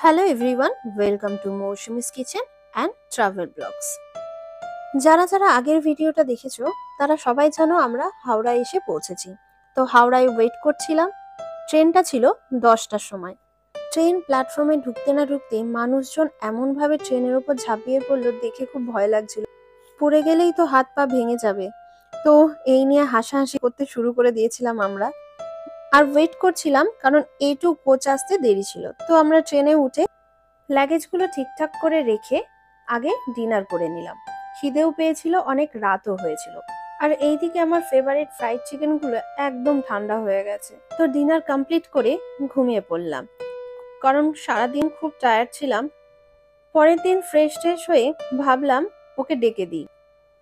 Hello everyone, welcome to Mousumi's kitchen and travel blogs. যারা যারা আগের ভিডিওটা দেখেছো তারা সবাই জানো আমরা হাওড়ায় এসে পৌঁছেছি। তো হাওড়ায় ওয়েট করছিলাম। ট্রেনটা ছিল 10টার সময়। ট্রেন প্ল্যাটফর্মে ঢুকতে না ঢুকতে মানুষজন এমনভাবে ট্রেনের উপর ঝাঁপিয়ে পড়লো, দেখে খুব ভয় লাগছিল। পড়ে গেলেই তো হাত পা ভেঙে যাবে। তো এই নিয়ে হাসাহাসি করতে শুরু করে দিয়েছিলাম আমরা। আর ওয়েট করছিলাম কারণ A2 কোচ আসতে দেরি ছিল। তো আমরা ট্রেনে উঠে লাগেজগুলো ঠিকঠাক করে রেখে আগে ডিনার করে নিলাম। খিদেও পেয়েছিল, অনেক রাতও হয়েছিল। আর এইদিকে আমার ফেভারিট ফ্রাইড চিকেনগুলো একদম ঠান্ডা হয়ে গেছে। তো ডিনার কমপ্লিট করে ঘুমিয়ে পড়লাম, কারণ সারাদিন খুব টায়ার্ড ছিলাম। পরের দিন ফ্রেশ হয়ে ভাবলাম ওকে ডেকে দিই।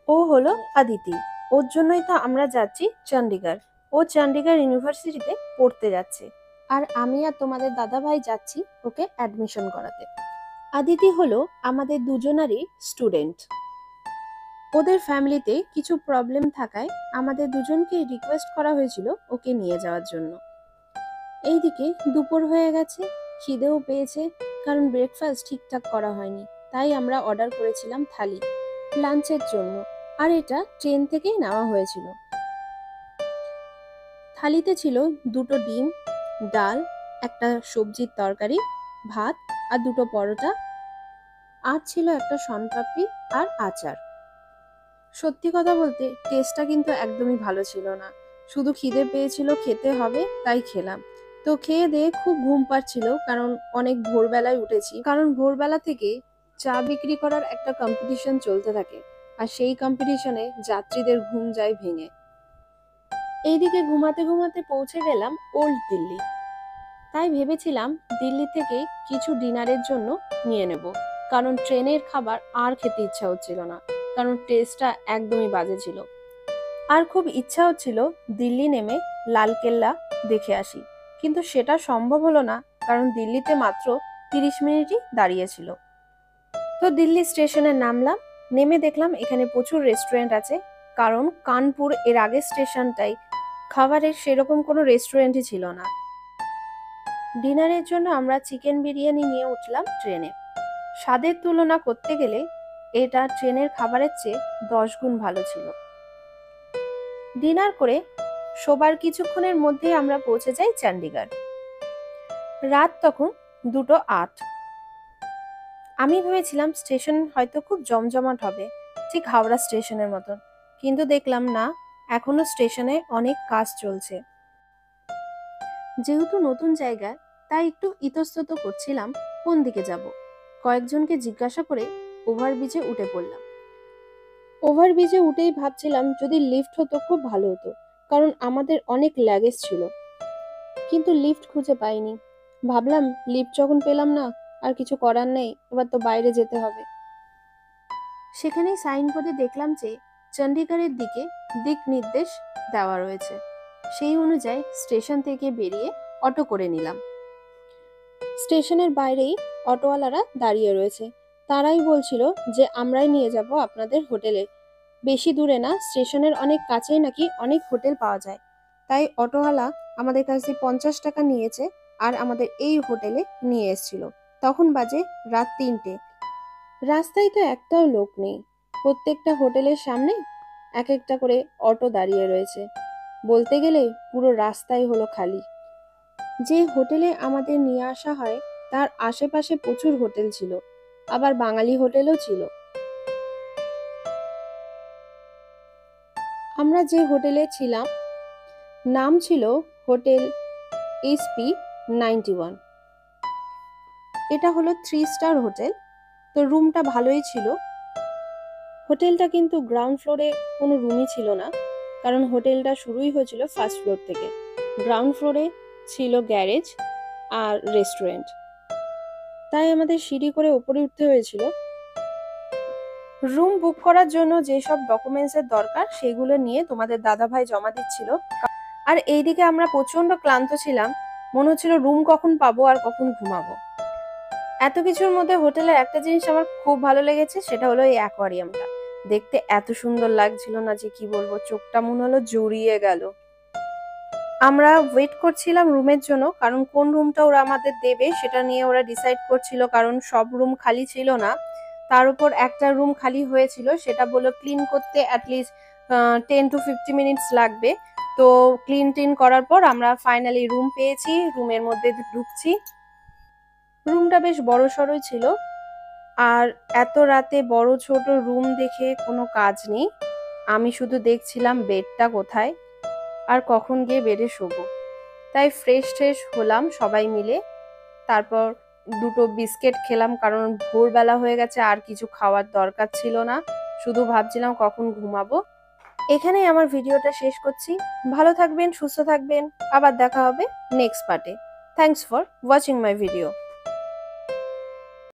ও হলো আদিতি। ওর জন্যই তো আমরা যাচ্ছি চণ্ডীগড়। ও চণ্ডীগড় ইউনিভার্সিটিতে পড়তে যাচ্ছে, আর আমি আর তোমাদের দাদাভাই যাচ্ছি ওকে অ্যাডমিশন করাতে। আদিতি হলো আমাদের দুজনারই স্টুডেন্ট। ওদের ফ্যামিলিতে কিছু প্রবলেম থাকায় আমাদের দুজনকে রিকোয়েস্ট করা হয়েছিল ওকে নিয়ে যাওয়ার জন্য। এইদিকে দুপুর হয়ে গেছে, খিদেও পেয়েছে, কারণ ব্রেকফাস্ট ঠিকঠাক করা হয়নি। তাই আমরা অর্ডার করেছিলাম থালি লাঞ্চের জন্য, আর এটা ট্রেন থেকেই নেওয়া হয়েছিল। থালিতে ছিল দুটো ডিম, ডাল, একটা সবজির তরকারি, ভাত আর দুটো পরোটা, আর ছিল একটা শনপাপড়ি আর আচার। সত্যি কথা বলতে টেস্টটা কিন্তু একদমই ভালো ছিল না। শুধু খিদে পেয়েছিল, খেতে হবে তাই খেলাম। তো খেয়ে দিয়ে খুব ঘুম পাচ্ছিল, কারণ অনেক ভোরবেলায় উঠেছি। কারণ ভোরবেলা থেকে চা বিক্রি করার একটা কম্পিটিশন চলতে থাকে, আর সেই কম্পিটিশনে যাত্রীদের ঘুম যায় ভেঙে। এইদিকে ঘুমাতে ঘুমাতে পৌঁছে গেলাম ওল্ড দিল্লি। তাই ভেবেছিলাম দিল্লি থেকে কিছু ডিনারের জন্য নিয়ে নেব, কারণ ট্রেনের খাবার আর খেতে ইচ্ছা হচ্ছিল না, কারণ টেস্টটা একদমই বাজে ছিল। আর খুব ইচ্ছা হচ্ছিল দিল্লি নেমে লালকেল্লা দেখে আসি, কিন্তু সেটা সম্ভব হলো না, কারণ দিল্লিতে মাত্র 30 মিনিটই দাঁড়িয়েছিল। তো দিল্লি স্টেশনে নামলাম। নেমে দেখলাম এখানে প্রচুর রেস্টুরেন্ট আছে, কারণ কানপুর এর আগের স্টেশনটাই খাবারের সেরকম কোনো রেস্টুরেন্টই ছিল না। ডিনারের জন্য আমরা চিকেন বিরিয়ানি নিয়ে উঠলাম ট্রেনে। স্বাদের তুলনা করতে গেলে এটা ট্রেনের খাবারের চেয়ে 10 গুণ ভালো ছিল। ডিনার করে শোবার কিছুক্ষণের মধ্যেই আমরা পৌঁছে যাই চণ্ডীগড়। রাত তখন 2:08। আমি ভেবেছিলাম স্টেশন হয়তো খুব জমজমাট হবে, ঠিক হাওড়া স্টেশনের মতন, কিন্তু দেখলাম না, এখনো স্টেশনে অনেক কাজ চলছে। যেহেতু নতুন জায়গা, তাই একটু ইতস্তত করছিলাম কোন দিকে যাব। কয়েকজনকে জিজ্ঞাসা করে ওভারব্রিজে উঠে পড়লাম। ওভারব্রিজে উঠেই ভাবছিলাম যদি লিফট হতো খুব ভালো হতো, কারণ আমাদের অনেক লাগেজ ছিল। কিন্তু লিফট খুঁজে পাইনি। ভাবলাম লিফট যখন পেলাম না, আর কিছু করার নেই, এবার তো বাইরে যেতে হবে। সেখানেই সাইনবোর্ডে দেখলাম যে চণ্ডীগড়ের দিকে দিক নির্দেশ দেওয়া রয়েছে। সেই অনুযায়ী স্টেশন থেকে বেরিয়ে অটো করে নিলাম। স্টেশনের বাইরেই অটোওয়ালারা দাঁড়িয়ে রয়েছে। তারাই বলছিল যে আমরাই নিয়ে যাব আপনাদের হোটেলে। বেশি দূরে না, স্টেশনের অনেক কাছেই নাকি অনেক হোটেল পাওয়া যায়। তাই অটোওয়ালা আমাদের কাছ থেকে 50 টাকা নিয়েছে, আর আমাদের এই হোটেলে নিয়ে এসেছিল। তখন বাজে রাত 3টে। রাস্তায় তো একটাও লোক নেই। প্রত্যেকটা হোটেলের সামনে এক একটা করে অটো দাঁড়িয়ে রয়েছে। বলতে গেলে পুরো রাস্তাই হলো খালি। যে হোটেলে আমাদের নিয়ে আসা হয় তার আশেপাশে প্রচুর হোটেল ছিল, আবার বাঙালি হোটেলও ছিল। আমরা যে হোটেলে ছিলাম নাম ছিল হোটেল SP91। এটা হলো 3 স্টার হোটেল। তো রুমটা ভালোই ছিল। হোটেলটা কিন্তু গ্রাউন্ড ফ্লোরে কোনো রুমই ছিল না, কারণ হোটেলটা শুরুই হয়েছিল ফার্স্ট ফ্লোর থেকে। গ্রাউন্ড ফ্লোরে ছিল গ্যারেজ আর রেস্টুরেন্ট, তাই আমাদের সিঁড়ি করে উপরে উঠতে হয়েছিল। রুম বুক করার জন্য যেসব ডকুমেন্টস এর দরকার সেগুলো নিয়ে তোমাদের দাদাভাই জমা দিচ্ছিল। আর এইদিকে আমরা প্রচন্ড ক্লান্ত ছিলাম, মনে হচ্ছিল রুম কখন পাবো আর কখন ঘুমাবো। এত কিছুর মধ্যে হোটেলের একটা জিনিস আমার খুব ভালো লেগেছে, সেটা হলো এই অ্যাকোয়ারিয়ামটা। দেখতে এত সুন্দর লাগছিল না যে কি বলবো, চোখটা মনে হলো জড়িয়ে গেল। আমরা ওয়েট করছিলাম রুমের জন্য, কারণ কোন রুমটা ওরা আমাদের দেবে সেটা নিয়ে ওরা ডিসাইড করছিল, কারণ সব রুম খালি ছিল না। তার উপর একটা রুম খালি হয়েছিল, সেটা বললো ক্লিন করতে অ্যাটলিস্ট 10 to 50 মিনিটস লাগবে। তো ক্লিন টিন করার পর আমরা ফাইনালি রুম পেয়েছি, রুমের মধ্যে ঢুকছি। রুমটা বেশ বড় সড়ই ছিল, আর এত রাতে বড় ছোট রুম দেখে কোনো কাজ নেই। আমি শুধু দেখছিলাম বেডটা কোথায় আর কখন গিয়ে বেডে শোবো। তাই ফ্রেশ ট্রেশ হলাম সবাই মিলে, তারপর দুটো বিস্কিট খেলাম, কারণ ভোরবেলা হয়ে গেছে, আর কিছু খাওয়ার দরকার ছিল না, শুধু ভাবছিলাম কখন ঘুমাবো। এখানেই আমার ভিডিওটা শেষ করছি। ভালো থাকবেন, সুস্থ থাকবেন, আবার দেখা হবে নেক্সট পার্টে। Thanks for watching my video.